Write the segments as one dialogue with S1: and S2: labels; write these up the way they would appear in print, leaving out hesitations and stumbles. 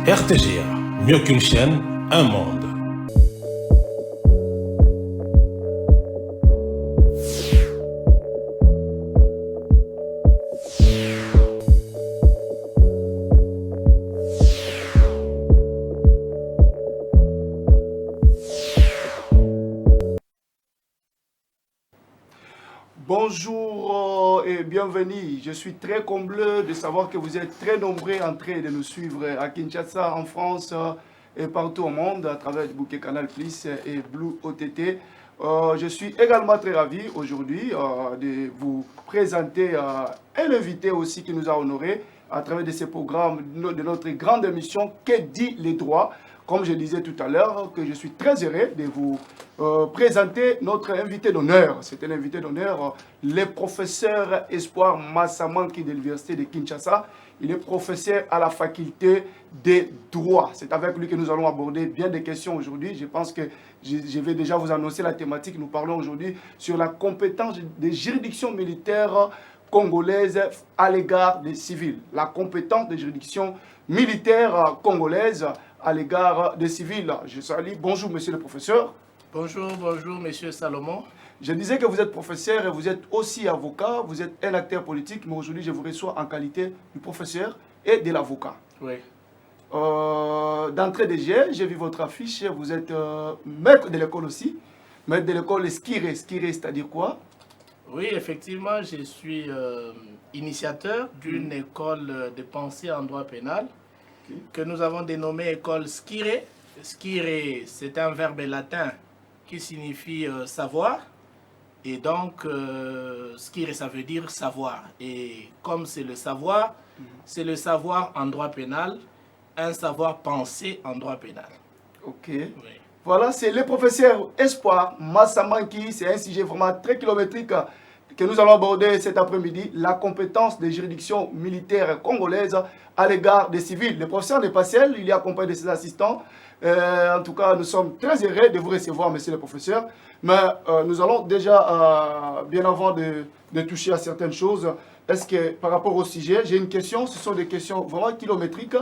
S1: RTGA, mieux qu'une chaîne, un monde.
S2: Bonjour et bienvenue. Je suis très comblé de savoir que vous êtes très nombreux en train de nous suivre à Kinshasa, en France et partout au monde à travers le bouquet Canal Plus et Blue OTT. Je suis également très ravi aujourd'hui de vous présenter un invité aussi qui nous a honorés à travers de ces programmes de notre grande émission Que dit les droits. Comme je disais tout à l'heure, que je suis très heureux de vous présenter notre invité d'honneur. C'est un invité d'honneur, le professeur Espoir Massamanki de l'Université de Kinshasa. Il est professeur à la faculté des droits. C'est avec lui que nous allons aborder bien des questions aujourd'hui. Je pense que je vais déjà vous annoncer la thématique. Nous parlons aujourd'hui sur la compétence des juridictions militaires congolaises à l'égard des civils. La compétence des juridictions militaires congolaises à l'égard des civils. Je salue. Bonjour, monsieur le professeur.
S3: Bonjour, monsieur Salomon.
S2: Je disais que vous êtes professeur et vous êtes aussi avocat, vous êtes un acteur politique, mais aujourd'hui je vous reçois en qualité du professeur et de l'avocat.
S3: Oui.
S2: D'entrée de jeu, j'ai vu votre affiche, vous êtes maître de l'école aussi, maître de l'école Skiré. Skiré, c'est-à-dire quoi?
S3: Oui, effectivement, je suis initiateur d'une école de pensée en droit pénal que nous avons dénommée école Skiré. Skiré, c'est un verbe latin qui signifie savoir. Et donc, skiré, ça veut dire savoir. Et comme c'est le savoir en droit pénal, un savoir pensé en droit pénal.
S2: Ok.
S3: Oui.
S2: Voilà, c'est le professeur Espoir Massamanki. C'est un sujet vraiment très kilométrique que nous allons aborder cet après-midi. La compétence des juridictions militaires congolaises à l'égard des civils. Le professeur n'est pas seul, il est accompagné de ses assistants. En tout cas, nous sommes très heureux de vous recevoir, monsieur le professeur. Mais nous allons déjà, bien avant de toucher à certaines choses, est-ce que par rapport au sujet, j'ai une question, ce sont des questions vraiment kilométriques.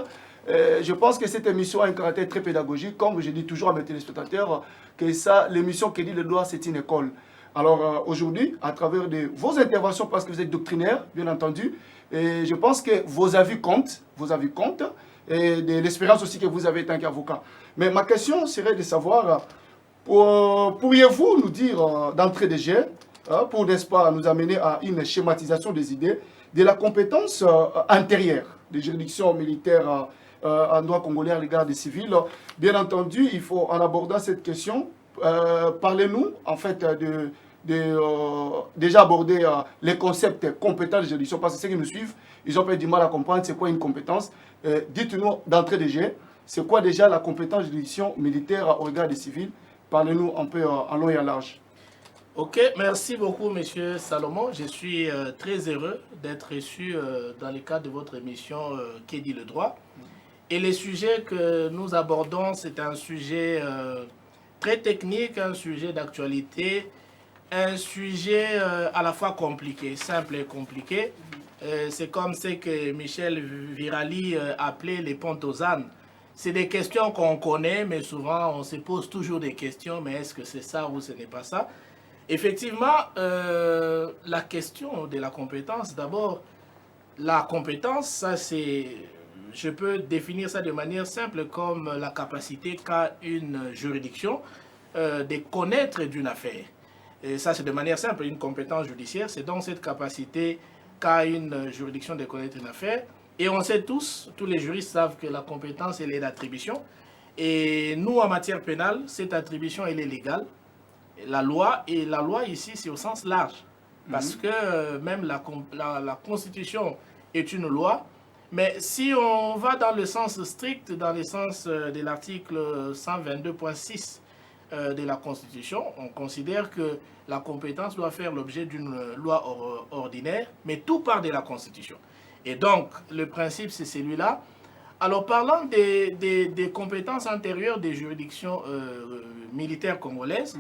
S2: Je pense que cette émission a un caractère très pédagogique, comme je dis toujours à mes téléspectateurs, que ça, l'émission qui dit le droit, c'est une école. Alors aujourd'hui, à travers vos interventions, parce que vous êtes doctrinaire, bien entendu, et je pense que vos avis comptent, et de l'expérience aussi que vous avez en tant qu'avocat. Mais ma question serait de savoir, pourriez-vous nous dire d'entrée de jeu, pour n'est-ce pas nous amener à une schématisation des idées, de la compétence intérieure des juridictions militaires en droit congolais à l'égard des civils. Bien entendu, il faut, en abordant cette question, parlez-nous en fait déjà aborder les concepts compétents de juridiction, parce que ceux qui nous suivent, ils ont peut-être du mal à comprendre c'est quoi une compétence. Dites-nous d'entrée de jeu, c'est quoi déjà la compétence de juridiction militaire au regard des civils? Parlez-nous un peu en long et en large.
S3: Ok, merci beaucoup, monsieur Salomon. Je suis très heureux d'être reçu dans le cadre de votre émission Que dit le droit. Et les sujets que nous abordons, c'est un sujet très technique, un sujet d'actualité, un sujet à la fois compliqué, simple et compliqué. C'est comme ce que Michel Virali appelait les ponts aux ânes. C'est des questions qu'on connaît, mais souvent on se pose toujours des questions, mais est-ce que c'est ça ou ce n'est pas ça? Effectivement, la question de la compétence, d'abord, la compétence, ça c'est, je peux définir ça de manière simple comme la capacité qu'a une juridiction de connaître d'une affaire. Et ça c'est de manière simple, une compétence judiciaire, c'est donc cette capacité qu'a une juridiction de connaître une affaire. Et on sait tous les juristes savent que la compétence, elle est d'attribution. Et nous, en matière pénale, cette attribution, elle est légale. La loi ici, c'est au sens large. Parce que même la Constitution est une loi. Mais si on va dans le sens strict, dans le sens de l'article 122.6 de la Constitution, on considère que la compétence doit faire l'objet d'une loi ordinaire, mais tout part de la Constitution. Et donc, le principe, c'est celui-là. Alors, parlant des compétences antérieures des juridictions militaires congolaises,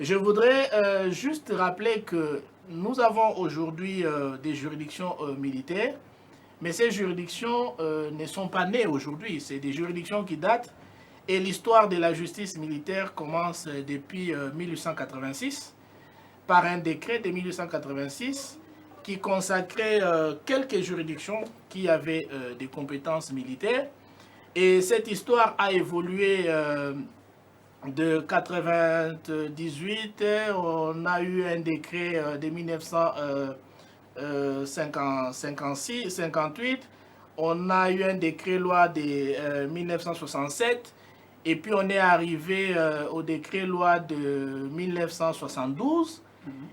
S3: je voudrais juste rappeler que nous avons aujourd'hui des juridictions militaires Mais ces juridictions ne sont pas nées aujourd'hui. C'est des juridictions qui datent. Et l'histoire de la justice militaire commence depuis 1886 par un décret de 1886 qui consacrait quelques juridictions qui avaient des compétences militaires. Et cette histoire a évolué de 98. On a eu un décret de 1958. On a eu un décret-loi de 1967. Et puis on est arrivé au décret-loi de 1972.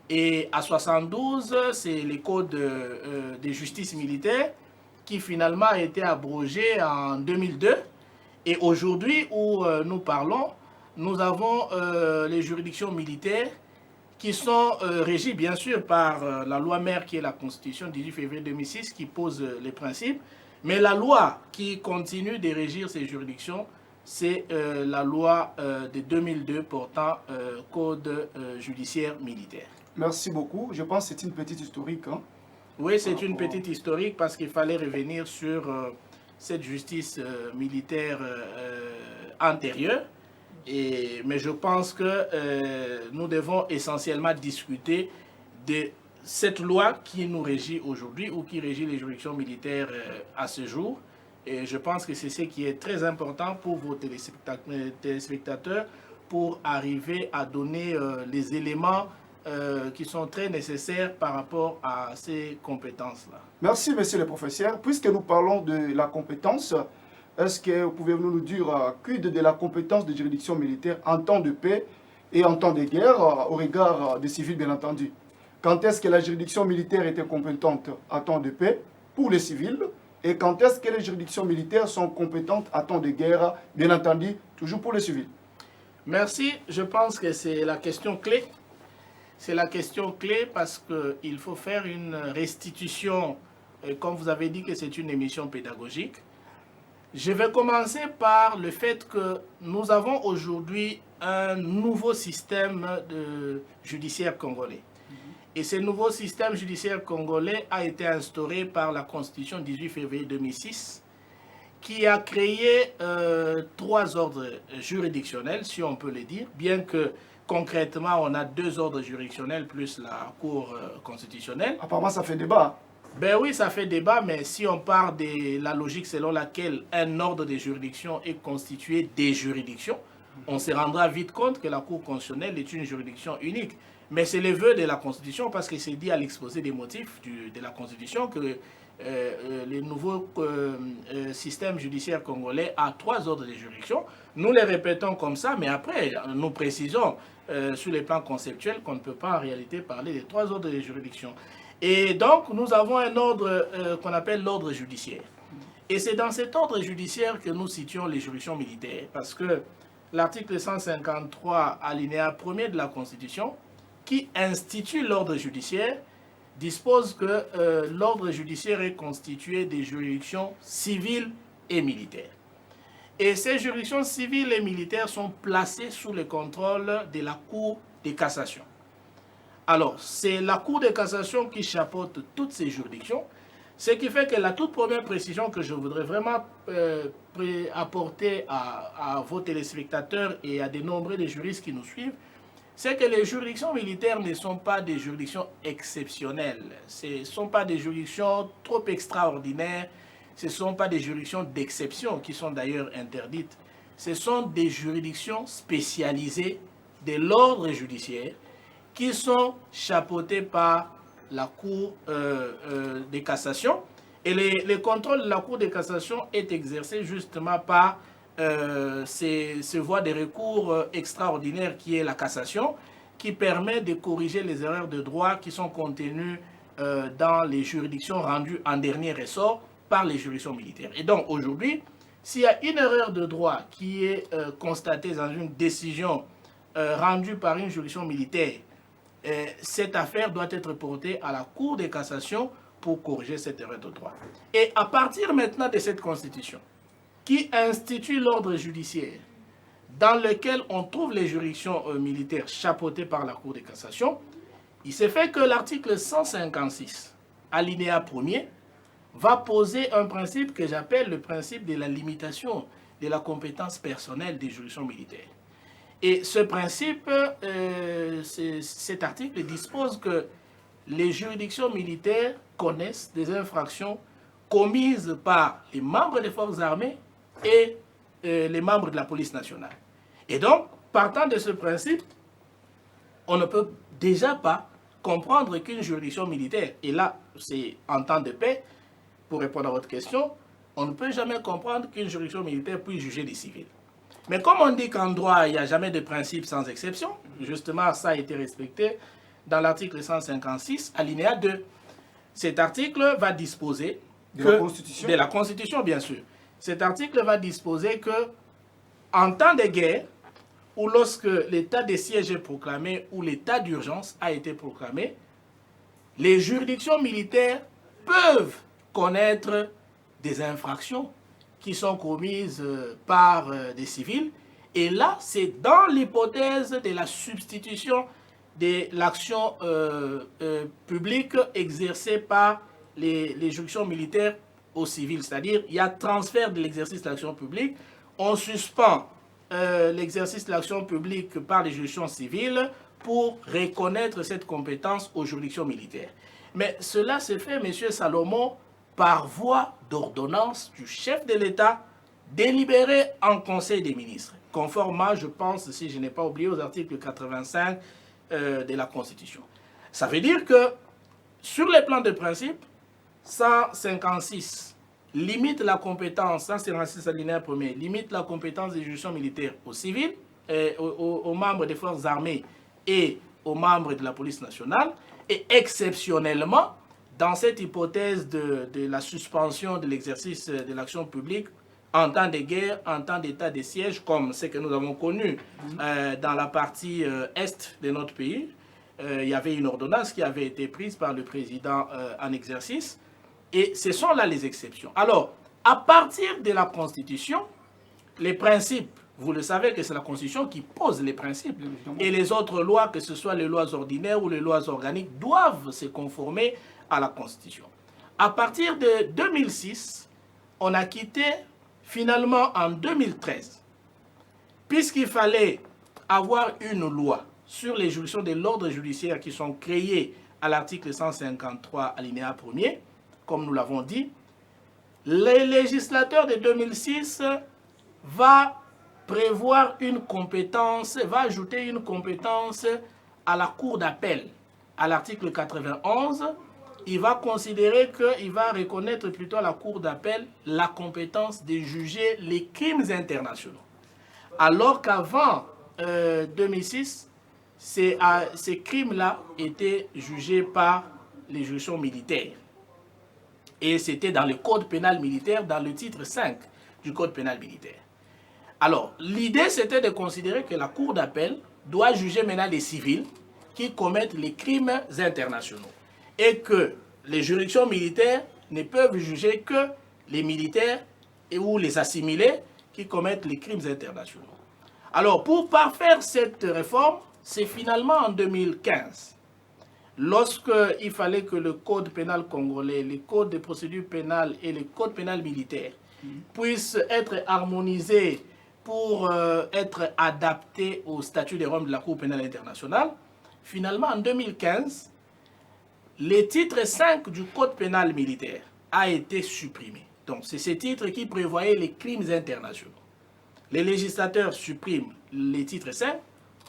S3: Et à 72, c'est les codes de justice militaire qui finalement a été abrogé en 2002. Et aujourd'hui où nous parlons, nous avons les juridictions militaires qui sont régies bien sûr par la loi mère qui est la Constitution du 18 février 2006 qui pose les principes. Mais la loi qui continue de régir ces juridictions, c'est la loi de 2002 portant code judiciaire militaire.
S2: Merci beaucoup. Je pense que c'est une petite historique. Hein?
S3: Oui, c'est une petite historique parce qu'il fallait revenir sur cette justice militaire antérieure. Mais je pense que nous devons essentiellement discuter de cette loi qui nous régit aujourd'hui ou qui régit les juridictions militaires à ce jour. Et je pense que c'est ce qui est très important pour vos téléspectateurs pour arriver à donner les éléments qui sont très nécessaires par rapport à ces compétences-là.
S2: Merci, monsieur le professeur. Puisque nous parlons de la compétence, est-ce que vous pouvez nous dire quid de la compétence de juridiction militaire en temps de paix et en temps de guerre, au regard des civils, bien entendu? Quand est-ce que la juridiction militaire était compétente en temps de paix pour les civils? Et quand est-ce que les juridictions militaires sont compétentes en temps de guerre, bien entendu, toujours pour les civils?
S3: Merci. Je pense que c'est la question clé. C'est la question clé parce qu'il faut faire une restitution, comme vous avez dit que c'est une émission pédagogique. Je vais commencer par le fait que nous avons aujourd'hui un nouveau système judiciaire congolais. Et ce nouveau système judiciaire congolais a été instauré par la Constitution 18 février 2006 qui a créé 3 ordres juridictionnels, si on peut le dire, bien que concrètement, on a 2 ordres juridictionnels plus la Cour constitutionnelle.
S2: Apparemment, ça fait débat.
S3: Ben oui, ça fait débat, mais si on part de la logique selon laquelle un ordre de juridiction est constitué des juridictions, on se rendra vite compte que la Cour constitutionnelle est une juridiction unique. Mais c'est le vœu de la Constitution parce que c'est dit à l'exposé des motifs de la Constitution que le nouveau système judiciaire congolais a 3 ordres de juridiction. Nous les répétons comme ça, mais après, nous précisons sur les plans conceptuels qu'on ne peut pas en réalité parler des 3 ordres de juridiction. Et donc, nous avons un ordre qu'on appelle l'ordre judiciaire. Et c'est dans cet ordre judiciaire que nous situons les juridictions militaires, parce que l'article 153, alinéa 1er de la Constitution, qui institue l'ordre judiciaire, dispose que l'ordre judiciaire est constitué des juridictions civiles et militaires. Et ces juridictions civiles et militaires sont placées sous le contrôle de la Cour de cassation. Alors, c'est la Cour de cassation qui chapeaute toutes ces juridictions, ce qui fait que la toute première précision que je voudrais vraiment apporter à vos téléspectateurs et à de nombreux des juristes qui nous suivent, c'est que les juridictions militaires ne sont pas des juridictions exceptionnelles. Ce ne sont pas des juridictions trop extraordinaires. Ce ne sont pas des juridictions d'exception qui sont d'ailleurs interdites. Ce sont des juridictions spécialisées de l'ordre judiciaire qui sont chapeautées par la Cour de cassation. Et le contrôle de la Cour de cassation est exercé justement par ces voies de recours extraordinaires qui est la cassation, qui permet de corriger les erreurs de droit qui sont contenues dans les juridictions rendues en dernier ressort par les juridictions militaires. Et donc aujourd'hui, s'il y a une erreur de droit qui est constatée dans une décision rendue par une juridiction militaire, cette affaire doit être portée à la Cour de cassation pour corriger cette erreur de droit. Et à partir maintenant de cette constitution, qui institue l'ordre judiciaire, dans lequel on trouve les juridictions militaires chapeautées par la Cour de cassation, il s'est fait que l'article 156, alinéa 1er, va poser un principe que j'appelle le principe de la limitation de la compétence personnelle des juridictions militaires. Et ce principe, cet article dispose que les juridictions militaires connaissent des infractions commises par les membres des forces armées et les membres de la police nationale. Et donc, partant de ce principe, on ne peut déjà pas comprendre qu'une juridiction militaire, et là, c'est en temps de paix, pour répondre à votre question, on ne peut jamais comprendre qu'une juridiction militaire puisse juger des civils. Mais comme on dit qu'en droit, il n'y a jamais de principe sans exception, justement, ça a été respecté dans l'article 156, alinéa 2. Cet article va disposer
S2: de
S3: la Constitution, bien sûr. Cet article va disposer que, en temps de guerre, ou lorsque l'état de siège est proclamé, ou l'état d'urgence a été proclamé, les juridictions militaires peuvent connaître des infractions qui sont commises par des civils. Et là, c'est dans l'hypothèse de la substitution de l'action publique exercée par les juridictions militaires aux civils. C'est-à-dire, il y a transfert de l'exercice de l'action publique. On suspend l'exercice de l'action publique par les juridictions civiles pour reconnaître cette compétence aux juridictions militaires. Mais cela se fait, M. Salomon, par voie d'ordonnance du chef de l'État délibéré en Conseil des ministres, conformément, je pense, si je n'ai pas oublié, aux articles 85 de la Constitution. Ça veut dire que, sur les plans de principe, 156 limite la compétence, 156 alinéa 1er, limite la compétence des juridictions militaires aux civils, aux membres des forces armées et aux membres de la police nationale, et exceptionnellement, dans cette hypothèse de la suspension de l'exercice de l'action publique en temps de guerre, en temps d'état de siège, comme ce que nous avons connu dans la partie est de notre pays, il y avait une ordonnance qui avait été prise par le président en exercice, et ce sont là les exceptions. Alors, à partir de la Constitution, les principes, vous le savez que c'est la Constitution qui pose les principes, et les autres lois, que ce soit les lois ordinaires ou les lois organiques, doivent se conformer à la Constitution. À partir de 2006, on a quitté finalement en 2013, puisqu'il fallait avoir une loi sur les juridictions de l'ordre judiciaire qui sont créées à l'article 153 alinéa 1er, comme nous l'avons dit, le législateur de 2006 va prévoir une compétence, va ajouter une compétence à la Cour d'appel. À l'article 91, il va considérer qu'il va reconnaître plutôt à la Cour d'appel la compétence de juger les crimes internationaux. Alors qu'avant 2006, ces crimes-là étaient jugés par les juridictions militaires. Et c'était dans le Code pénal militaire, dans le titre 5 du Code pénal militaire. Alors, l'idée, c'était de considérer que la Cour d'appel doit juger maintenant les civils qui commettent les crimes internationaux. Et que les juridictions militaires ne peuvent juger que les militaires ou les assimilés qui commettent les crimes internationaux. Alors, pour parfaire cette réforme, c'est finalement en 2015, lorsqu'il fallait que le Code pénal congolais, le Code de procédure pénale et le Code pénal militaire puissent être harmonisés pour être adaptés au statut de Rome de la Cour pénale internationale. Finalement, en 2015, le titre 5 du Code pénal militaire a été supprimé. Donc, c'est ce titre qui prévoyait les crimes internationaux. Les législateurs suppriment les titres 5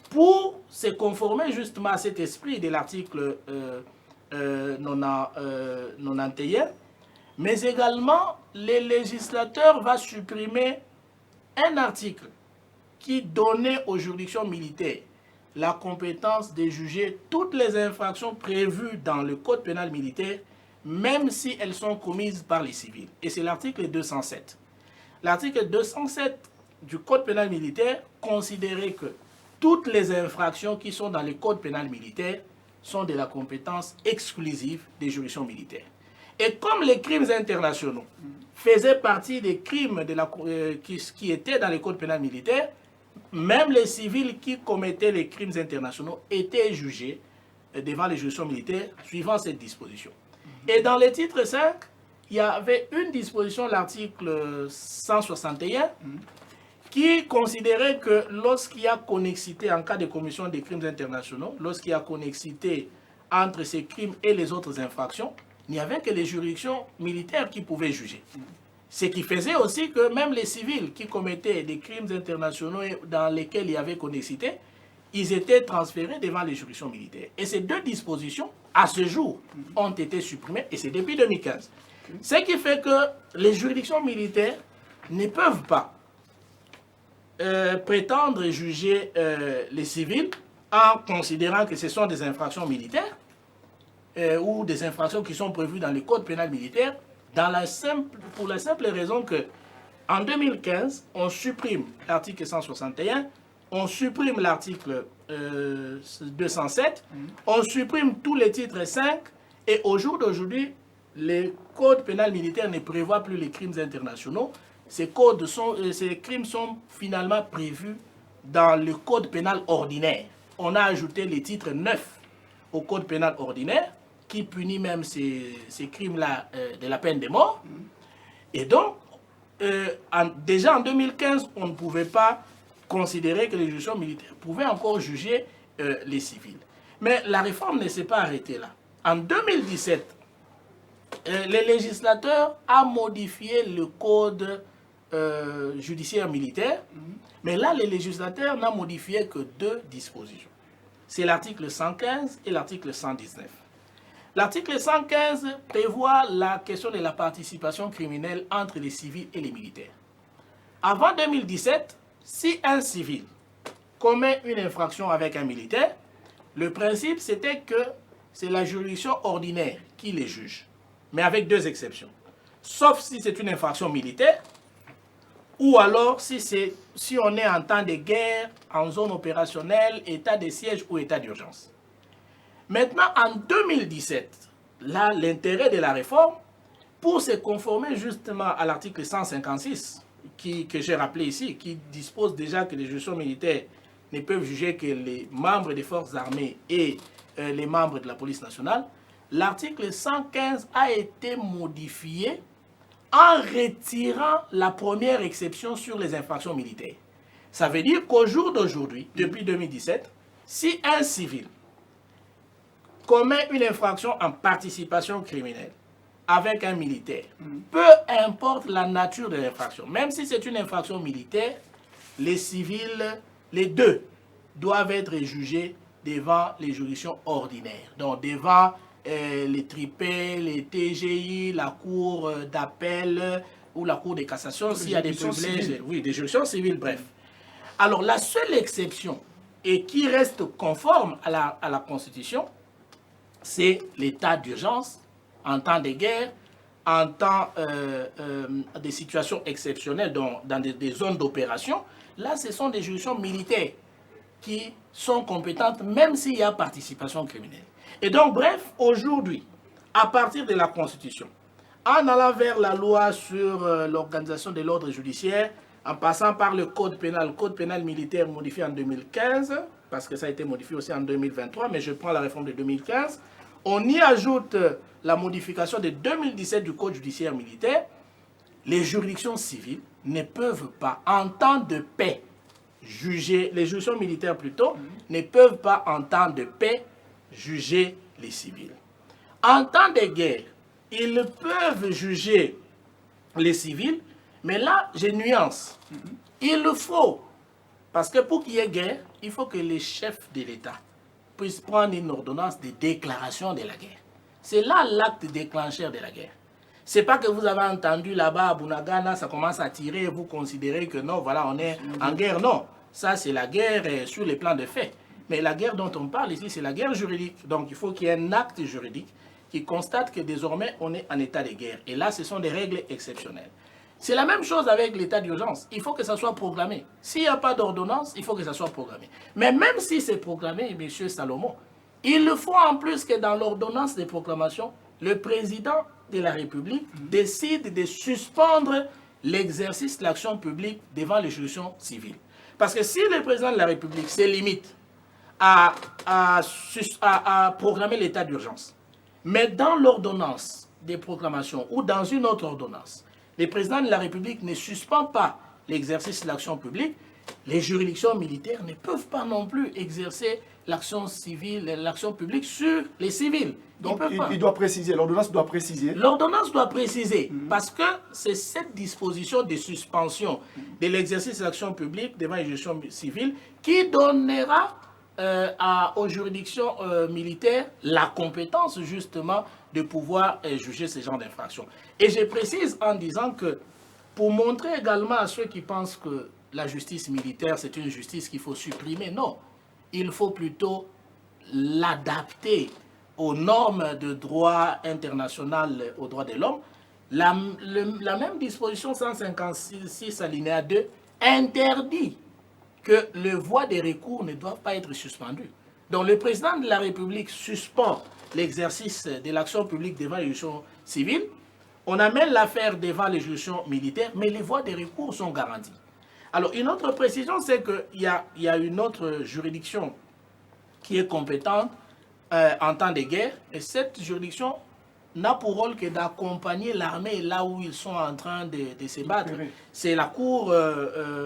S3: pour se conformer justement à cet esprit de l'article 91, mais également, les législateurs vont supprimer un article qui donnait aux juridictions militaires la compétence de juger toutes les infractions prévues dans le Code pénal militaire, même si elles sont commises par les civils. Et c'est l'article 207. L'article 207 du Code pénal militaire considérait que toutes les infractions qui sont dans le Code pénal militaire sont de la compétence exclusive des juridictions militaires. Et comme les crimes internationaux faisaient partie des crimes qui étaient dans le Code pénal militaire, même les civils qui commettaient les crimes internationaux étaient jugés devant les juridictions militaires suivant cette disposition. Et dans le titre 5, il y avait une disposition, l'article 161, qui considérait que lorsqu'il y a connexité en cas de commission des crimes internationaux, lorsqu'il y a connexité entre ces crimes et les autres infractions, il n'y avait que les juridictions militaires qui pouvaient juger. Ce qui faisait aussi que même les civils qui commettaient des crimes internationaux dans lesquels il y avait connexité, ils étaient transférés devant les juridictions militaires. Et ces deux dispositions, à ce jour, ont été supprimées, et c'est depuis 2015. Ce qui fait que les juridictions militaires ne peuvent pas prétendre juger les civils en considérant que ce sont des infractions militaires ou des infractions qui sont prévues dans le code pénal militaire, pour la simple raison que en 2015, on supprime l'article 161, on supprime l'article 207, on supprime tous les titres 5, et au jour d'aujourd'hui, le code pénal militaire ne prévoit plus les crimes internationaux. Ces crimes sont finalement prévus dans le code pénal ordinaire. On a ajouté les titres 9 au code pénal ordinaire, qui punit même ces crimes-là de la peine de mort. Et donc, déjà en 2015, on ne pouvait pas considérer que les juridictions militaires pouvaient encore juger les civils. Mais la réforme ne s'est pas arrêtée là. En 2017, le législateur a modifié le code judiciaire militaire, mais là, le législateur n'a modifié que deux dispositions. C'est l'article 115 et l'article 119. L'article 115 prévoit la question de la participation criminelle entre les civils et les militaires. Avant 2017, si un civil commet une infraction avec un militaire, le principe c'était que c'est la juridiction ordinaire qui les juge, mais avec deux exceptions. Sauf si c'est une infraction militaire, ou alors si on est en temps de guerre, en zone opérationnelle, état de siège ou état d'urgence. Maintenant, en 2017, là, l'intérêt de la réforme, pour se conformer justement à l'article 156, que j'ai rappelé ici, qui dispose déjà que les juridictions militaires ne peuvent juger que les membres des forces armées et les membres de la police nationale, l'article 115 a été modifié en retirant la première exception sur les infractions militaires. Ça veut dire qu'au jour d'aujourd'hui, depuis 2017, si un civil commet une infraction en participation criminelle avec un militaire, peu importe la nature de l'infraction, même si c'est une infraction militaire, les civils, les deux, doivent être jugés devant les juridictions ordinaires, donc devant les tripes, les TGI, la cour d'appel ou la cour de cassation, s'il y a des privilèges, oui, des juridictions civiles, bref. Alors la seule exception, et qui reste conforme à la Constitution, c'est l'état d'urgence en temps de guerre, en temps de situations exceptionnelles dans des zones d'opération. Là, ce sont des juridictions militaires qui sont compétentes, même s'il y a participation criminelle. Et donc, bref, aujourd'hui, à partir de la Constitution, en allant vers la loi sur l'organisation de l'ordre judiciaire, en passant par le code pénal militaire modifié en 2015, parce que ça a été modifié aussi en 2023, mais je prends la réforme de 2015, on y ajoute la modification de 2017 du code judiciaire militaire. Les juridictions civiles ne peuvent pas, en temps de paix, juger, les juridictions militaires plutôt, ne peuvent pas, en temps de paix, juger les civils. En temps de guerre, ils peuvent juger les civils, mais là, j'ai nuance. Il faut, parce que pour qu'il y ait guerre, il faut que les chefs de l'État puissent prendre une ordonnance de déclaration de la guerre. C'est là l'acte déclencheur de la guerre. C'est pas que vous avez entendu là-bas à Bunagana, ça commence à tirer et vous considérez que non, voilà, on est en guerre. Non, ça c'est la guerre sur les plans de fait. Mais la guerre dont on parle ici, c'est la guerre juridique. Donc il faut qu'il y ait un acte juridique qui constate que désormais on est en état de guerre. Et là, ce sont des règles exceptionnelles. C'est la même chose avec l'état d'urgence. Il faut que ça soit programmé. S'il n'y a pas d'ordonnance, il faut que ça soit programmé. Mais même si c'est programmé, M. Salomon, il faut en plus que dans l'ordonnance de proclamation, le président de la République décide de suspendre l'exercice de l'action publique devant les juridictions civiles. Parce que si le président de la République se limite à programmer l'état d'urgence, mais dans l'ordonnance des proclamations ou dans une autre ordonnance, le président de la République ne suspend pas l'exercice de l'action publique, les juridictions militaires ne peuvent pas non plus exercer l'action civile, l'action publique sur les civils.
S2: Donc il doit préciser, l'ordonnance doit préciser.
S3: L'ordonnance doit préciser, parce que c'est cette disposition de suspension de l'exercice de l'action publique devant les juridictions civiles qui donnera aux juridictions militaires la compétence justement de pouvoir juger ce genre d'infractions. Et je précise en disant que pour montrer également à ceux qui pensent que la justice militaire c'est une justice qu'il faut supprimer, non. Il faut plutôt l'adapter aux normes de droit international aux droits de l'homme. La même disposition 156 alinéa 2 interdit que les voies de recours ne doivent pas être suspendues. Donc le président de la République suspend l'exercice de l'action publique devant les juridictions civiles. On amène l'affaire devant les juridictions militaires, mais les voies de recours sont garanties. Alors une autre précision, c'est qu'il y a une autre juridiction qui est compétente en temps de guerre, et cette juridiction n'a pour rôle que d'accompagner l'armée là où ils sont en train de se battre. C'est la cour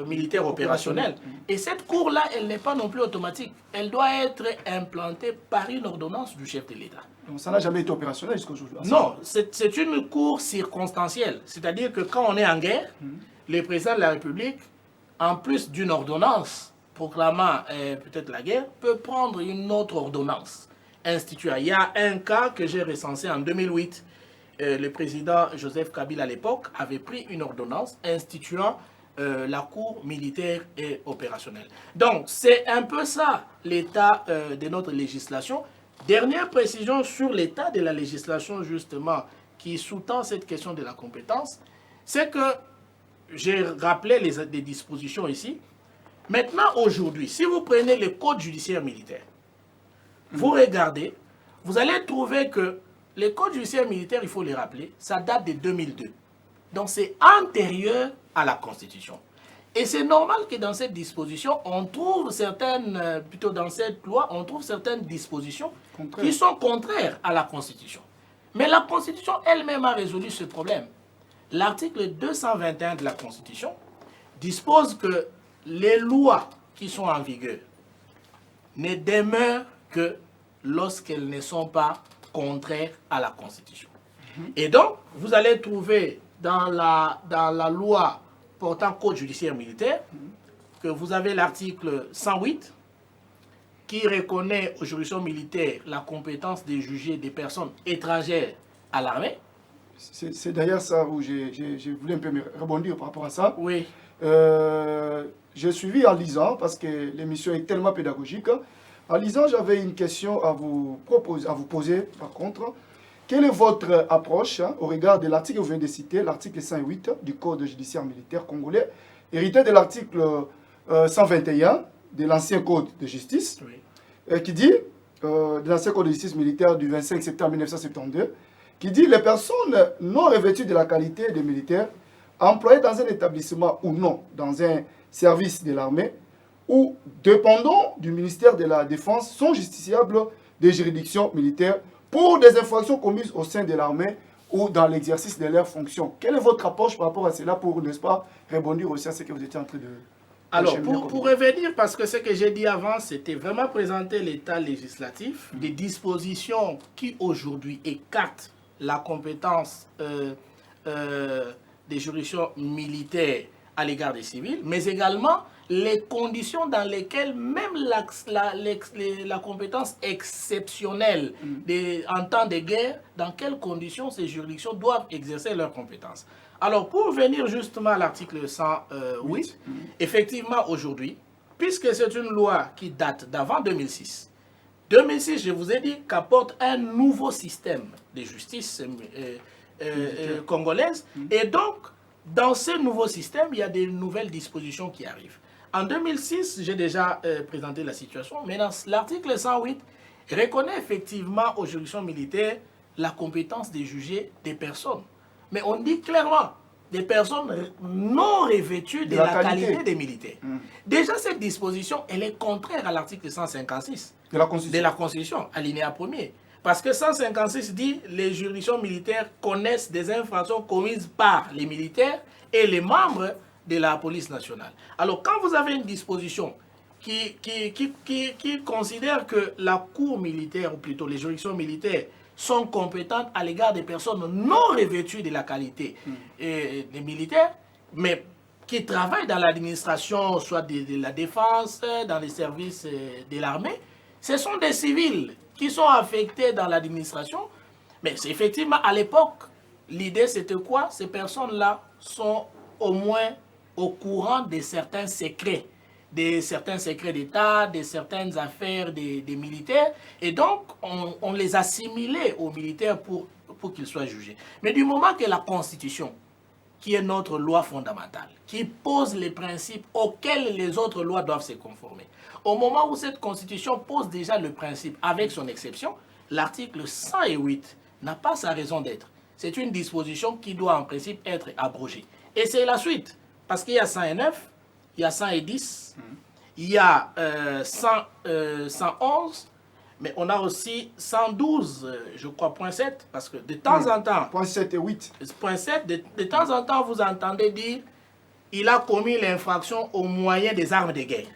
S3: militaire opérationnelle. Et cette cour-là, elle n'est pas non plus automatique. Elle doit être implantée par une ordonnance du chef de l'État.
S2: Donc ça n'a jamais été opérationnel jusqu'à aujourd'hui?
S3: Non, c'est une cour circonstancielle. C'est-à-dire que quand on est en guerre, le président de la République, en plus d'une ordonnance proclamant peut-être la guerre, peut prendre une autre ordonnance instituée. Il y a un cas que j'ai recensé en 2008. Le président Joseph Kabila à l'époque avait pris une ordonnance instituant la cour militaire et opérationnelle. Donc c'est un peu ça l'état de notre législation. Dernière précision sur l'état de la législation justement qui sous-tend cette question de la compétence, c'est que j'ai rappelé les dispositions ici. Maintenant, aujourd'hui, si vous prenez le code judiciaire militaire, vous regardez, vous allez trouver que le code judiciaire militaire, il faut le rappeler, ça date de 2002. Donc c'est antérieur à la Constitution. Et c'est normal que dans cette disposition, on trouve certaines, plutôt dans cette loi, on trouve certaines dispositions qui sont contraires à la Constitution. Mais la Constitution elle-même a résolu ce problème. L'article 221 de la Constitution dispose que les lois qui sont en vigueur ne demeurent que lorsqu'elles ne sont pas contraires à la Constitution. Et donc, vous allez trouver dans la loi portant code judiciaire militaire que vous avez l'article 108 qui reconnaît aux juridictions militaires la compétence de juger des personnes étrangères à l'armée.
S2: C'est d'ailleurs ça où j'ai voulu un peu me rebondir par rapport à ça.
S3: Oui.
S2: J'ai suivi en lisant, parce que l'émission est tellement pédagogique. En lisant, j'avais une question à vous poser, par contre. Quelle est votre approche au regard de l'article que vous venez de citer, l'article 108 du Code judiciaire militaire congolais, hérité de l'article 121 de l'ancien Code de justice, qui dit, de l'ancien Code de justice militaire du 25 septembre 1972, qui dit les personnes non revêtues de la qualité de militaire, employées dans un établissement ou non, dans un service de l'armée, ou dépendants du ministère de la Défense, sont justiciables des juridictions militaires pour des infractions commises au sein de l'armée ou dans l'exercice de leurs fonctions. Quelle est votre approche par rapport à cela pour, n'est-ce pas, rebondir aussi à ce que vous étiez en train de...
S3: Alors, pour revenir, parce que ce que j'ai dit avant, c'était vraiment présenter l'état législatif, des dispositions qui aujourd'hui écartent la compétence des juridictions militaires à l'égard des civils, mais également les conditions dans lesquelles même la compétence exceptionnelle en temps de guerre, dans quelles conditions ces juridictions doivent exercer leurs compétences. Alors, pour venir justement à l'article 108, effectivement, aujourd'hui, puisque c'est une loi qui date d'avant 2006, 2006, je vous ai dit, qu'apporte un nouveau système de justice congolaise, et donc, dans ce nouveau système, il y a des nouvelles dispositions qui arrivent. En 2006, j'ai déjà présenté la situation. Maintenant, l'article 108 reconnaît effectivement aux juridictions militaires la compétence de juger des personnes. Mais on dit clairement des personnes non revêtues de la qualité des militaires. Déjà, cette disposition, elle est contraire à l'article 156 de la Constitution, alinéa 1er. Parce que 156 dit les juridictions militaires connaissent des infractions commises par les militaires et les membres de la police nationale. Alors, quand vous avez une disposition qui considère que la cour militaire, ou plutôt les juridictions militaires, sont compétentes à l'égard des personnes non revêtues de la qualité des militaires, mais qui travaillent dans l'administration, soit de la défense, dans les services de l'armée, ce sont des civils qui sont affectés dans l'administration. Mais effectivement, à l'époque, l'idée c'était quoi? Ces personnes-là sont au moins au courant de certains secrets d'État, de certaines affaires des militaires, et donc on les assimilait aux militaires pour qu'ils soient jugés. Mais du moment que la Constitution, qui est notre loi fondamentale, qui pose les principes auxquels les autres lois doivent se conformer, au moment où cette Constitution pose déjà le principe, avec son exception, l'article 108 n'a pas sa raison d'être. C'est une disposition qui doit en principe être abrogée. Et c'est la suite, parce qu'il y a 109, il y a 110, il y a 111, mais on a aussi 112, je crois, point 7, parce que de temps en temps...
S2: Point 7 et 8.
S3: Point 7, de temps en temps, vous entendez dire il a commis l'infraction au moyen des armes de guerre.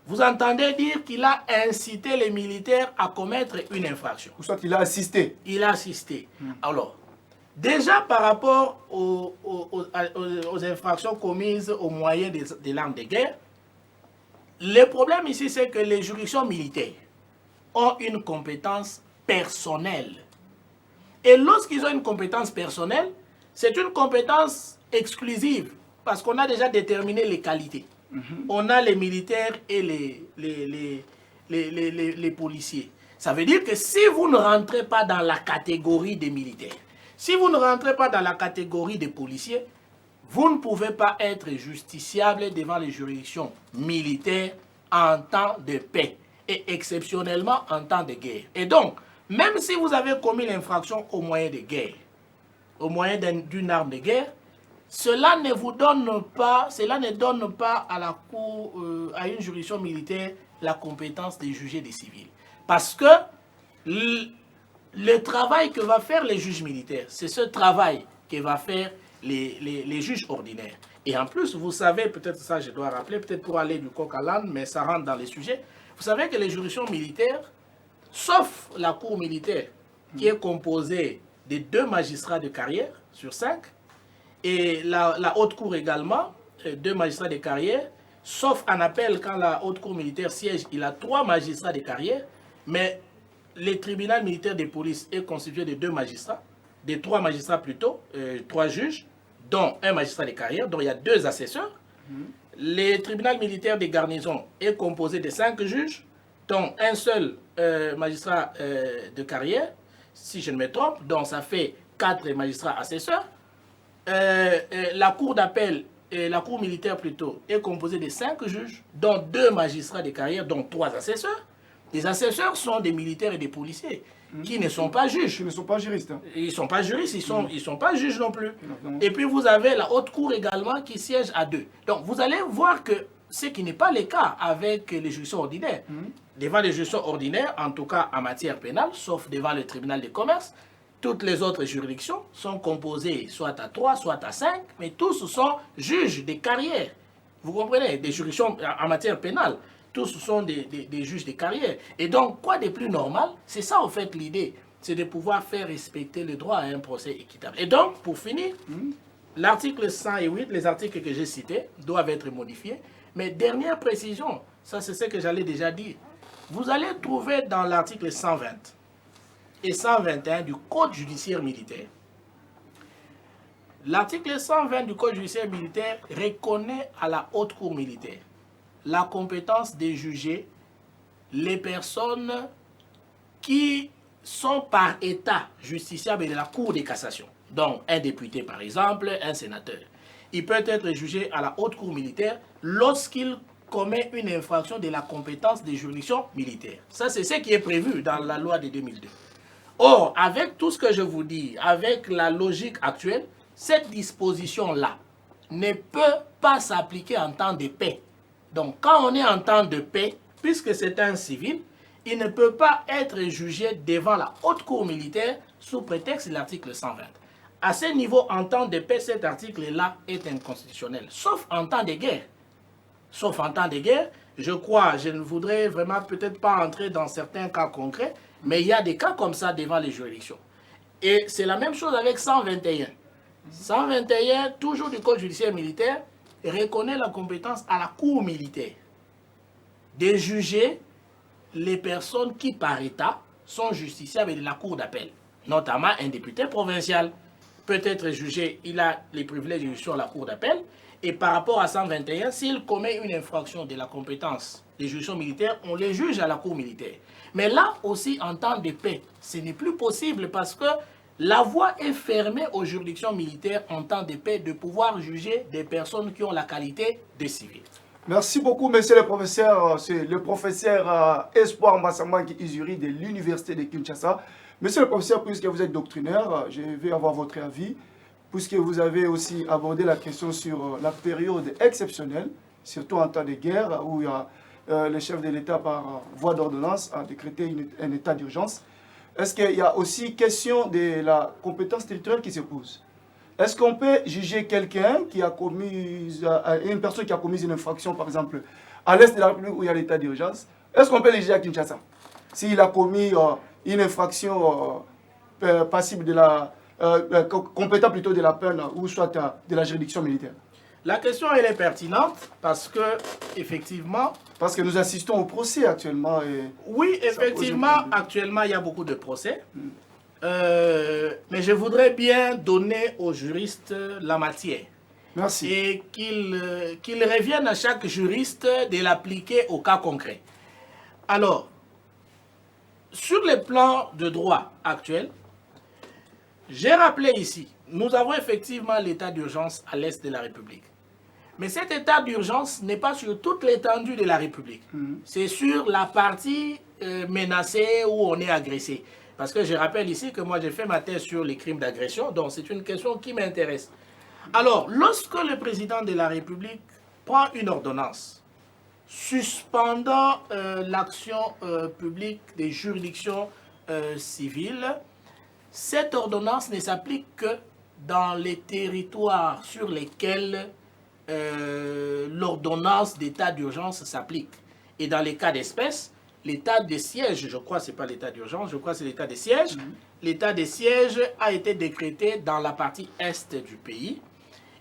S3: Vous entendez dire qu'il a incité les militaires à commettre une infraction.
S2: Ou soit il a assisté.
S3: Il a assisté. Alors, déjà par rapport aux infractions commises au moyen des armes de guerre, le problème ici, c'est que les juridictions militaires ont une compétence personnelle. Et lorsqu'ils ont une compétence personnelle, c'est une compétence exclusive, parce qu'on a déjà déterminé les qualités. On a les militaires et les policiers. Ça veut dire que si vous ne rentrez pas dans la catégorie des militaires, si vous ne rentrez pas dans la catégorie des policiers, vous ne pouvez pas être justiciable devant les juridictions militaires en temps de paix et exceptionnellement en temps de guerre. Et donc, même si vous avez commis l'infraction au moyen de guerre, au moyen d'une arme de guerre, cela ne donne pas à la cour, à une juridiction militaire, la compétence de juger des civils. Parce que le travail que va faire les juges militaires, c'est ce travail que va faire les juges ordinaires. Et en plus, vous savez, peut-être ça je dois rappeler, peut-être pour aller du coq à l'âne, mais ça rentre dans les sujets. Vous savez que les juridictions militaires, sauf la cour militaire, qui est composée de 2 magistrats de carrière sur 5, et la haute cour également, 2 magistrats de carrière, sauf en appel quand la haute cour militaire siège, il a 3 magistrats de carrière, mais le tribunal militaire de police est constitué de 2 magistrats, de 3 magistrats plutôt, 3 juges, dont un magistrat de carrière, dont il y a 2 assesseurs. Le tribunal militaire de garnison est composé de 5 juges, dont un seul magistrat de carrière, si je ne me trompe, donc ça fait 4 magistrats assesseurs. La cour d'appel, la cour militaire plutôt, est composée de 5 juges, dont 2 magistrats de carrière, dont 3 assesseurs. Les assesseurs sont des militaires et des policiers qui ne sont pas juges.
S2: Ils ne sont pas juristes.
S3: Ils ne sont pas juristes, ils sont pas juges non plus. Et puis vous avez la haute cour également qui siège à 2. Donc vous allez voir que ce qui n'est pas le cas avec les juridictions ordinaires. Devant les juridictions ordinaires, en tout cas en matière pénale, sauf devant le tribunal de commerce, toutes les autres juridictions sont composées soit à 3, soit à 5, mais tous sont juges de carrière. Vous comprenez? Des juridictions en matière pénale. Tous sont des juges de carrière. Et donc, quoi de plus normal? C'est ça, en fait, l'idée. C'est de pouvoir faire respecter le droit à un procès équitable. Et donc, pour finir, l'article 108, les articles que j'ai cités, doivent être modifiés. Mais dernière précision, ça c'est ce que j'allais déjà dire. Vous allez trouver dans l'article 120 et 121 du Code judiciaire militaire. L'article 120 du Code judiciaire militaire reconnaît à la haute cour militaire la compétence de juger les personnes qui sont par état justiciables de la Cour de cassation. Donc, un député, par exemple, un sénateur. Il peut être jugé à la haute cour militaire lorsqu'il commet une infraction de la compétence des juridictions militaires. Ça, c'est ce qui est prévu dans la loi de 2002. Or, avec tout ce que je vous dis, avec la logique actuelle, cette disposition-là ne peut pas s'appliquer en temps de paix. Donc, quand on est en temps de paix, puisque c'est un civil, il ne peut pas être jugé devant la haute cour militaire sous prétexte de l'article 120. À ce niveau, en temps de paix, cet article-là est inconstitutionnel, sauf en temps de guerre. Sauf en temps de guerre, je crois, je ne voudrais vraiment peut-être pas entrer dans certains cas concrets, mais il y a des cas comme ça devant les juridictions. Et c'est la même chose avec 121. 121, toujours du Code judiciaire militaire, reconnaît la compétence à la cour militaire de juger les personnes qui, par État, sont justiciables de la cour d'appel. Notamment un député provincial peut être jugé, il a les privilèges de juridiction à la cour d'appel, et par rapport à 121, s'il commet une infraction de la compétence des juridictions militaires, on les juge à la cour militaire. Mais là aussi, en temps de paix, ce n'est plus possible parce que la voie est fermée aux juridictions militaires en temps de paix de pouvoir juger des personnes qui ont la qualité de civils.
S2: Merci beaucoup, monsieur le professeur. C'est le professeur Espoir Massamanki Izuri de l'Université de Kinshasa. Monsieur le professeur, puisque vous êtes doctrinaire, je vais avoir votre avis, puisque vous avez aussi abordé la question sur la période exceptionnelle, surtout en temps de guerre, où il y a, le chef de l'État, par voie d'ordonnance, a décrété un état d'urgence. Est-ce qu'il y a aussi question de la compétence territoriale qui se pose? Est-ce qu'on peut juger quelqu'un qui a commis, une personne qui a commis une infraction, par exemple, à l'est de la République où il y a l'état d'urgence? Est-ce qu'on peut le juger à Kinshasa? S'il a commis une infraction passible de la, compétent plutôt de la peine ou soit de la juridiction militaire?
S3: La question, elle est pertinente parce que, effectivement...
S2: Parce que nous assistons au procès actuellement.
S3: Oui, effectivement, actuellement, il y a beaucoup de procès. Mais je voudrais bien donner aux juristes la matière.
S2: Merci.
S3: Et qu'il revienne à chaque juriste de l'appliquer au cas concret. Alors, sur le plan de droit actuel, j'ai rappelé ici, nous avons effectivement l'état d'urgence à l'est de la République. Mais cet état d'urgence n'est pas sur toute l'étendue de la République. C'est sur la partie menacée où on est agressé. Parce que je rappelle ici que moi j'ai fait ma thèse sur les crimes d'agression, donc c'est une question qui m'intéresse. Alors, lorsque le président de la République prend une ordonnance suspendant l'action publique des juridictions civiles, cette ordonnance ne s'applique que dans les territoires sur lesquels l'ordonnance d'état d'urgence s'applique. Et dans les cas d'espèce, l'état de siège, je crois que ce n'est pas l'état d'urgence, je crois que c'est l'état de siège. L'état de siège a été décrété dans la partie est du pays.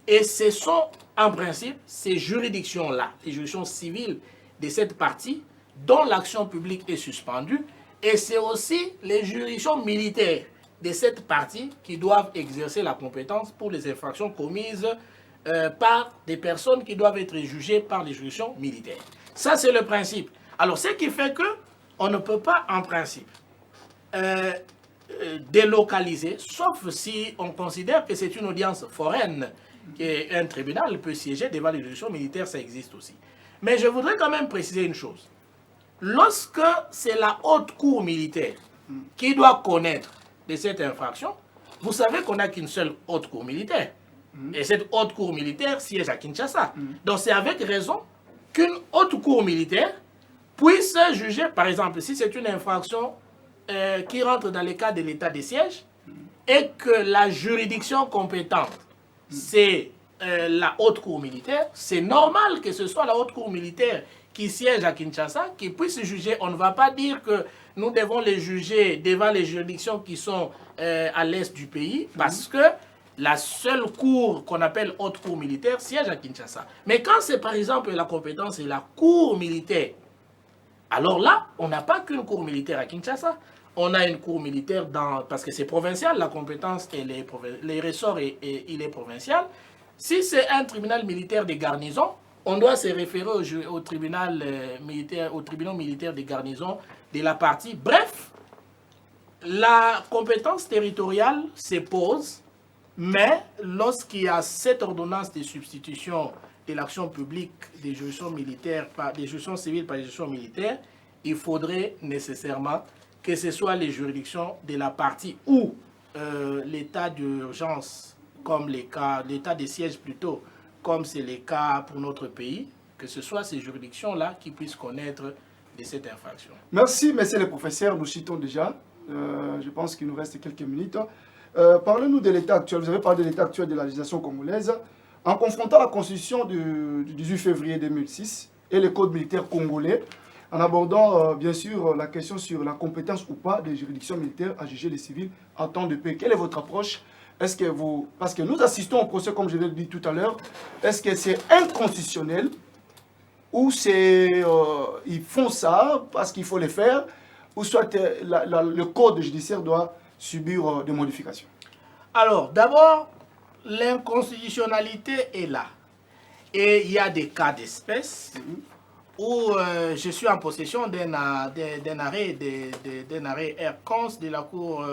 S3: Et ce sont, en principe, ces juridictions-là, les juridictions civiles de cette partie, dont l'action publique est suspendue. Et c'est aussi les juridictions militaires de cette partie qui doivent exercer la compétence pour les infractions commises par des personnes qui doivent être jugées par les juridictions militaires. Ça, c'est le principe. Alors, ce qui fait qu'on ne peut pas, en principe, délocaliser, sauf si on considère que c'est une audience foraine, qu'un tribunal peut siéger devant les juridictions militaires, ça existe aussi. Mais je voudrais quand même préciser une chose. Lorsque c'est la haute cour militaire qui doit connaître de cette infraction, vous savez qu'on n'a qu'une seule haute cour militaire. Et cette haute cour militaire siège à Kinshasa. Donc c'est avec raison qu'une haute cour militaire puisse juger, par exemple, si c'est une infraction qui rentre dans le cadre de l'état de siège et que la juridiction compétente, c'est la haute cour militaire, c'est normal que ce soit la haute cour militaire qui siège à Kinshasa, qui puisse juger. On ne va pas dire que nous devons les juger devant les juridictions qui sont à l'est du pays, parce que la seule cour qu'on appelle haute cour militaire siège à Kinshasa. Mais quand c'est par exemple la compétence de la cour militaire, alors là, on n'a pas qu'une cour militaire à Kinshasa. On a une cour militaire parce que c'est provincial, la compétence et les ressorts il est provincial. Si c'est un tribunal militaire de garnison, on doit se référer au tribunal militaire, au tribunal militaire de garnison de la partie. Bref, la compétence territoriale se pose, mais lorsqu'il y a cette ordonnance de substitution de l'action publique des juridictions militaires, des juridictions civiles par les juridictions militaires, il faudrait nécessairement que ce soit les juridictions de la partie où l'état d'urgence, comme les cas, l'état de siège plutôt, comme c'est le cas pour notre pays, que ce soit ces juridictions-là qui puissent connaître de cette infraction.
S2: Merci, messieurs les professeurs. Nous citons déjà. Je pense qu'il nous reste quelques minutes. Parlez-nous de l'état actuel. Vous avez parlé de l'état actuel de la législation congolaise. En confrontant la constitution du 18 février 2006 et le code militaire congolais, en abordant bien sûr la question sur la compétence ou pas des juridictions militaires à juger les civils en temps de paix. Quelle est votre approche? Est-ce que vous... Parce que nous assistons au procès, comme je l'ai dit tout à l'heure, est-ce que c'est inconstitutionnel ou c'est... ils font ça parce qu'il faut le faire, ou soit le code judiciaire doit subir des modifications?
S3: Alors, d'abord, l'inconstitutionnalité est là. Et il y a des cas d'espèce où je suis en possession d'un arrêt Air-Cons de la Cour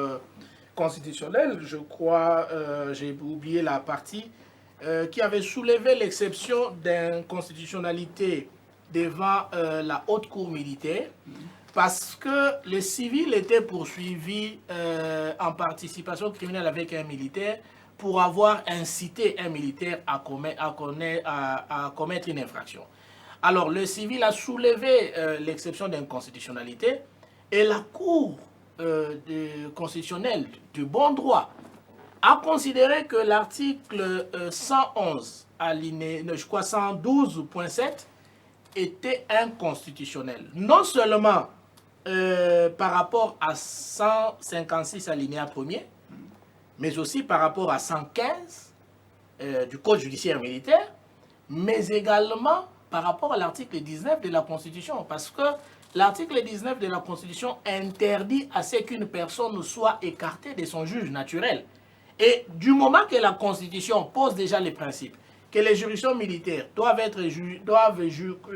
S3: constitutionnelle, je crois, j'ai oublié la partie, qui avait soulevé l'exception d'inconstitutionnalité devant la haute cour militaire, parce que le civil était poursuivi en participation criminelle avec un militaire pour avoir incité un militaire à commettre une infraction. Alors, le civil a soulevé l'exception d'inconstitutionnalité et la Cour constitutionnelle du bon droit a considéré que l'article 111, je crois 112.7, était inconstitutionnel. Non seulement par rapport à 156 alinéa 1er, mais aussi par rapport à 115 du Code judiciaire militaire, mais également par rapport à l'article 19 de la Constitution. Parce que l'article 19 de la Constitution interdit à ce qu'une personne soit écartée de son juge naturel. Et du moment que la Constitution pose déjà les principes, que les juridictions militaires doivent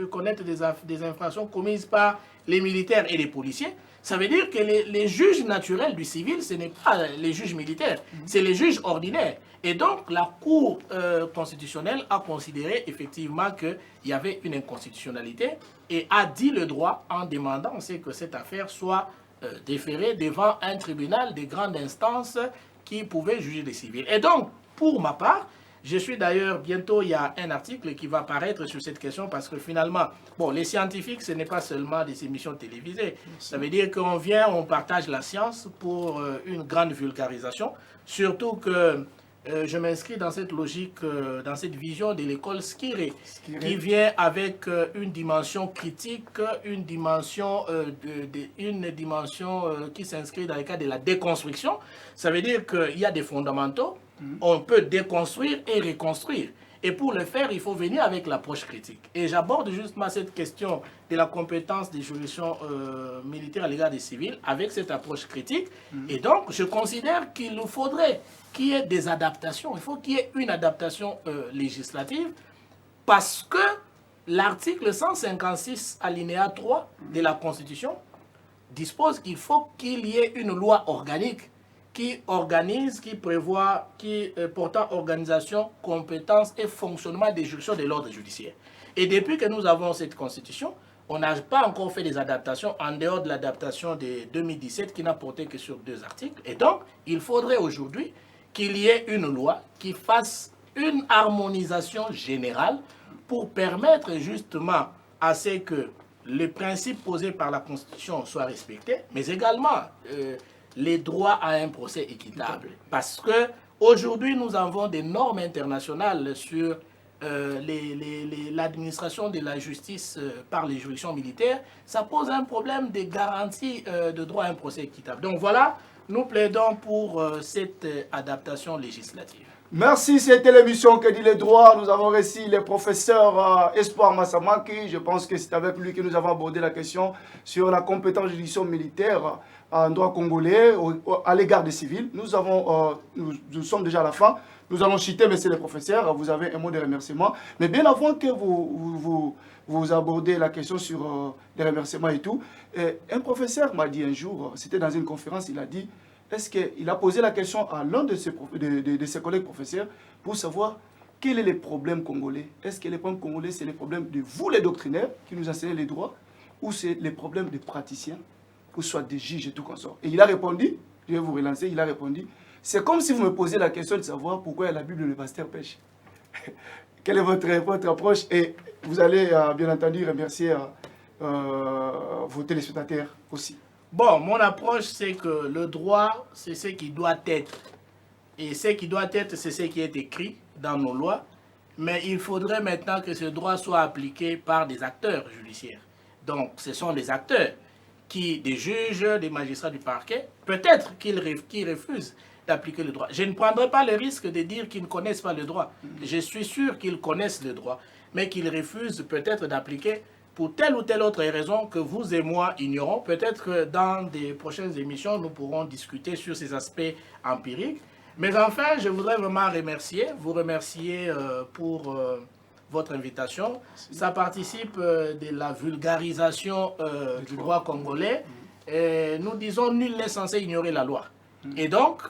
S3: connaître des infractions commises par les militaires et les policiers, ça veut dire que les juges naturels du civil, ce n'est pas les juges militaires, c'est les juges ordinaires. Et donc, la Cour constitutionnelle a considéré effectivement qu'il y avait une inconstitutionnalité et a dit le droit en demandant que cette affaire soit déférée devant un tribunal de grande instance qui pouvait juger les civils. Et donc, pour ma part, je suis d'ailleurs, bientôt il y a un article qui va paraître sur cette question parce que finalement, bon, les scientifiques, ce n'est pas seulement des émissions télévisées. Ça veut dire qu'on vient, on partage la science pour une grande vulgarisation. Surtout que je m'inscris dans cette logique, dans cette vision de l'école Skiré, qui vient avec une dimension critique, une dimension qui s'inscrit dans le cadre de la déconstruction. Ça veut dire qu'il y a des fondamentaux. On peut déconstruire et reconstruire. Et pour le faire, il faut venir avec l'approche critique. Et j'aborde justement cette question de la compétence des juridictions militaires à l'égard des civils avec cette approche critique. Et donc, je considère qu'il nous faudrait qu'il y ait des adaptations. Il faut qu'il y ait une adaptation législative parce que l'article 156 alinéa 3 de la Constitution dispose qu'il faut qu'il y ait une loi organique qui organise, qui prévoit, portant organisation, compétence et fonctionnement des juridictions de l'ordre judiciaire. Et depuis que nous avons cette constitution, on n'a pas encore fait des adaptations en dehors de l'adaptation de 2017 qui n'a porté que sur 2 articles. Et donc, il faudrait aujourd'hui qu'il y ait une loi qui fasse une harmonisation générale pour permettre justement à ce que les principes posés par la Constitution soient respectés, mais également les droits à un procès équitable. Parce que aujourd'hui, nous avons des normes internationales sur l'administration de la justice par les juridictions militaires. Ça pose un problème de garantie de droit à un procès équitable. Donc voilà, nous plaidons pour cette adaptation législative.
S2: Merci, c'était l'émission Que dit le droit. Nous avons reçu le professeur Espoir Massamaki. Je pense que c'est avec lui que nous avons abordé la question sur la compétence judiciaire militaire en droit congolais à l'égard des civils. Nous sommes déjà à la fin. Nous allons citer, messieurs les professeurs, vous avez un mot de remerciement. Mais bien avant que vous abordez la question sur les remerciements et tout, un professeur m'a dit un jour, c'était dans une conférence, il a dit, est-ce qu'il a posé la question à l'un de ses collègues professeurs pour savoir quel est le problème congolais. Est-ce que les problèmes congolais, c'est les problèmes de vous, les doctrinaires, qui nous enseignez les droits, ou c'est les problèmes des praticiens, ou soit des juges et tout comme ça. Et il a répondu, je vais vous relancer, il a répondu, c'est comme si vous me posez la question de savoir pourquoi la Bible le pasteur pêche. Quelle est votre approche? Et vous allez bien entendu remercier vos téléspectateurs aussi?
S3: Bon, mon approche, c'est que le droit, c'est ce qui doit être. Et ce qui doit être, c'est ce qui est écrit dans nos lois. Mais il faudrait maintenant que ce droit soit appliqué par des acteurs judiciaires. Donc, ce sont les acteurs, des juges, des magistrats du parquet, peut-être qu'ils refusent d'appliquer le droit. Je ne prendrai pas le risque de dire qu'ils ne connaissent pas le droit. Je suis sûr qu'ils connaissent le droit, mais qu'ils refusent peut-être d'appliquer pour telle ou telle autre raison que vous et moi ignorons. Peut-être que dans des prochaines émissions, nous pourrons discuter sur ces aspects empiriques. Mais enfin, je voudrais vraiment vous remercier pour votre invitation. Ça participe de la vulgarisation du droit congolais. Et nous disons, nul n'est censé ignorer la loi. Et donc,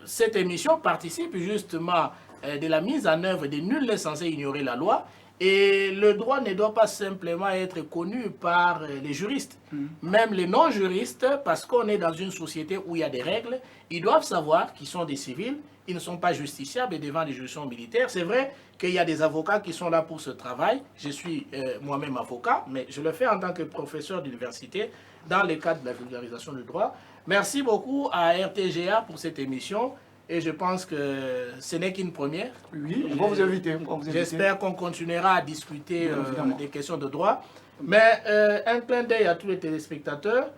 S3: cette émission participe justement de la mise en œuvre de nul n'est censé ignorer la loi. Et le droit ne doit pas simplement être connu par les juristes. Même les non-juristes, parce qu'on est dans une société où il y a des règles, ils doivent savoir qu'ils sont des civils, ils ne sont pas justiciables devant les juridictions militaires. C'est vrai qu'il y a des avocats qui sont là pour ce travail. Je suis moi-même avocat, mais je le fais en tant que professeur d'université dans le cadre de la vulgarisation du droit. Merci beaucoup à RTGA pour cette émission. Et je pense que ce n'est qu'une première.
S2: Oui, on va vous inviter.
S3: J'espère qu'on continuera à discuter des questions de droit. Mais un clin d'œil à tous les téléspectateurs.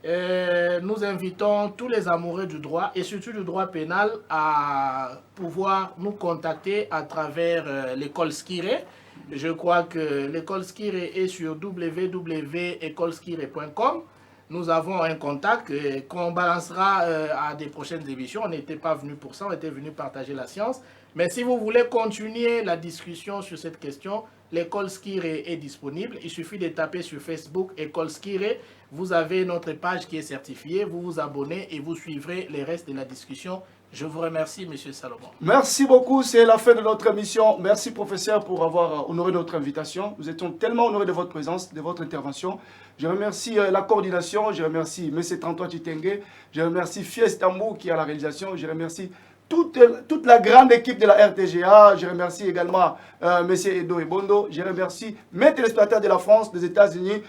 S3: Nous invitons tous les amoureux du droit et surtout du droit pénal à pouvoir nous contacter à travers l'école Skiré. Je crois que l'école Skiré est sur www.écoleskiré.com. Nous avons un contact qu'on balancera à des prochaines émissions. On n'était pas venu pour ça, on était venu partager la science. Mais si vous voulez continuer la discussion sur cette question, l'école Skiré est disponible. Il suffit de taper sur Facebook école Skiré. Vous avez notre page qui est certifiée. Vous vous abonnez et vous suivrez les restes de la discussion. Je vous remercie, M. Salomon.
S2: Merci beaucoup. C'est la fin de notre émission. Merci, professeur, pour avoir honoré notre invitation. Nous étions tellement honorés de votre présence, de votre intervention. Je remercie la coordination. Je remercie M. Tantoa Chitenge. Je remercie Fies Tambou qui est à la réalisation. Je remercie toute la grande équipe de la RTGA. Je remercie également M. Edo Ebondo. Je remercie mes téléspectateurs de la France, des États-Unis.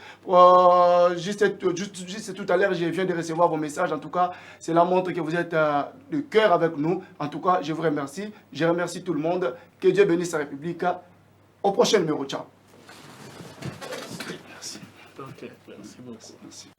S2: Juste tout à l'heure, je viens de recevoir vos messages. En tout cas, cela montre que vous êtes de cœur avec nous. En tout cas, je vous remercie. Je remercie tout le monde. Que Dieu bénisse la République. Au prochain numéro. Ciao.
S3: Merci. Okay, merci beaucoup.
S2: Merci.